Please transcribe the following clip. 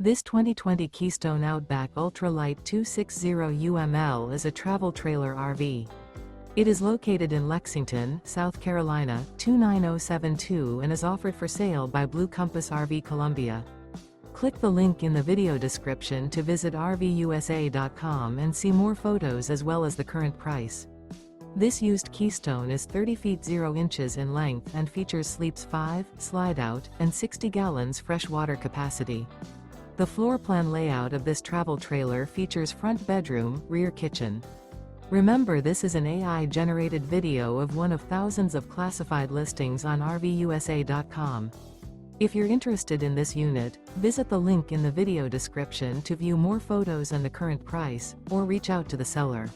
This 2020 Keystone Outback Ultra Lite 260 UML is a travel trailer RV. It is located in Lexington, South Carolina, 29072 and is offered for sale by Blue Compass RV Columbia. Click the link in the video description to visit RVUSA.com and see more photos as well as the current price. This used Keystone is 30 feet 0 inches in length and features sleeps 5, Slideout, and 60 gallons fresh water capacity. The floor plan layout of this travel trailer features front bedroom, rear kitchen. Remember, this is an AI-generated video of one of thousands of classified listings on RVUSA.com. If you're interested in this unit, visit the link in the video description to view more photos and the current price, or reach out to the seller.